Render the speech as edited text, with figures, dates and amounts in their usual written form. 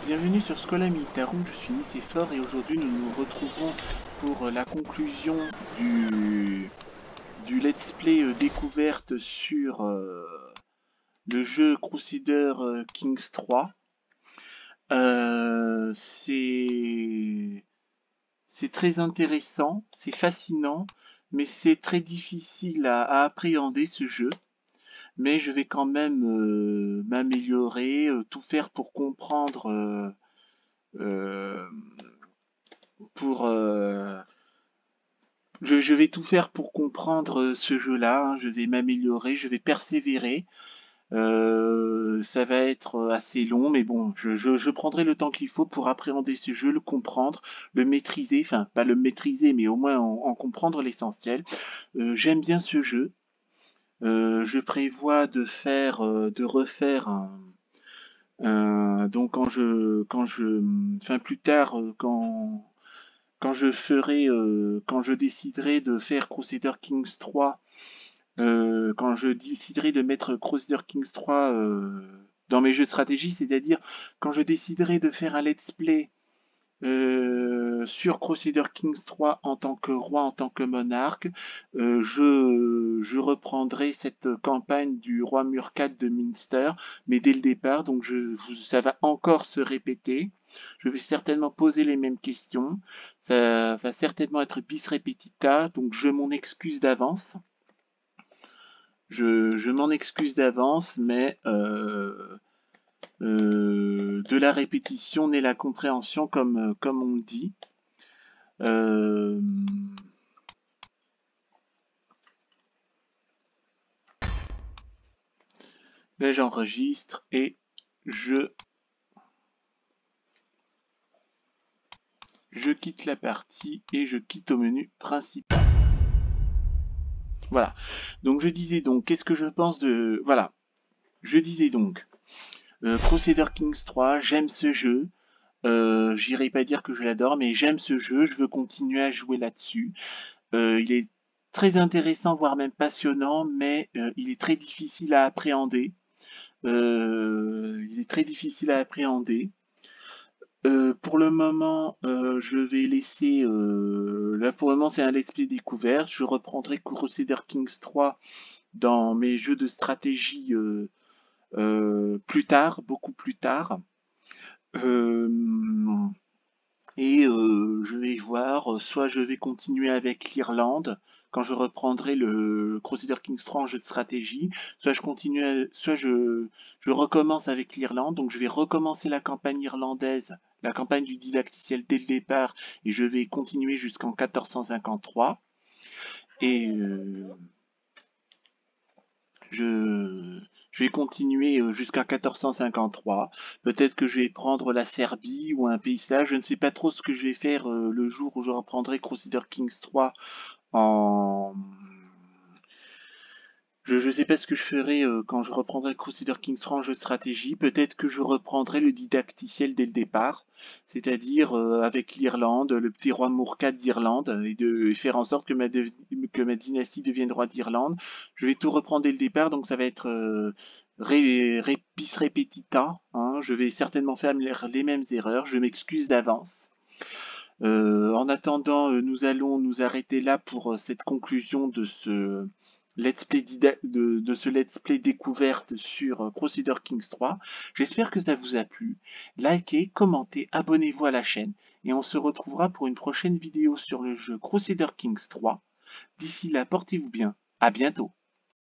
Bienvenue sur Schola Militarum, je suis Nicéphore et aujourd'hui nous nous retrouvons pour la conclusion du let's play découverte sur le jeu Crusader Kings 3. C'est très intéressant, c'est fascinant, mais c'est très difficile à appréhender ce jeu. Mais je vais quand même m'améliorer, tout faire pour comprendre euh, pour je vais tout faire pour comprendre ce jeu-là, hein. Je vais m'améliorer, je vais persévérer. Ça va être assez long, mais bon, je prendrai le temps qu'il faut pour appréhender ce jeu, le comprendre, le maîtriser, enfin pas le maîtriser, mais au moins en comprendre l'essentiel. J'aime bien ce jeu. Je prévois de refaire donc enfin plus tard quand je déciderai de faire Crusader Kings 3, quand je déciderai de mettre Crusader Kings 3 dans mes jeux de stratégie, c'est-à-dire quand je déciderai de faire un let's play sur Crusader Kings 3 en tant que roi, en tant que monarque, je reprendrai cette campagne du roi Murkat de Münster, mais dès le départ, donc ça va encore se répéter. Je vais certainement poser les mêmes questions. Ça va certainement être bis repetita, donc je m'en excuse d'avance. Je m'en excuse d'avance, mais de la répétition naît la compréhension, comme on dit. Euh, Là, j'enregistre et je quitte la partie et je quitte au menu principal. Voilà. Donc, je disais donc, qu'est-ce que je pense de... Voilà. Je disais donc, Crusader Kings 3, j'aime ce jeu. J'irai pas dire que je l'adore, mais j'aime ce jeu, je veux continuer à jouer là-dessus. Il est très intéressant, voire même passionnant, mais il est très difficile à appréhender. Il est très difficile à appréhender. Pour le moment, je vais laisser... là, pour le moment, c'est un let's play découvert. Je reprendrai Crusader Kings 3 dans mes jeux de stratégie plus tard, beaucoup plus tard. Je vais voir, soit je vais continuer avec l'Irlande quand je reprendrai le Crusader Kings 3 en jeu de stratégie, soit je recommence avec l'Irlande, donc je vais recommencer la campagne irlandaise, la campagne du didacticiel dès le départ, et je vais continuer jusqu'en 1453. Et je, je vais continuer jusqu'à 1453. Peut-être que je vais prendre la Serbie ou un pays slave. Je ne sais pas trop ce que je vais faire le jour où je reprendrai Crusader Kings 3 en... Je ne sais pas ce que je ferai quand je reprendrai Crusader Kings 3 en jeu de stratégie. Peut-être que je reprendrai le didacticiel dès le départ, c'est-à-dire avec l'Irlande, le petit roi Murkat d'Irlande, et faire en sorte que ma dynastie devienne roi d'Irlande. Je vais tout reprendre dès le départ, donc ça va être bis repetita. Hein. Je vais certainement faire les mêmes erreurs. Je m'excuse d'avance. En attendant, nous allons nous arrêter là pour cette conclusion de ce let's play de ce let's play découverte sur Crusader Kings 3. J'espère que ça vous a plu. Likez, commentez, abonnez-vous à la chaîne et on se retrouvera pour une prochaine vidéo sur le jeu Crusader Kings 3. D'ici là, portez-vous bien. À bientôt.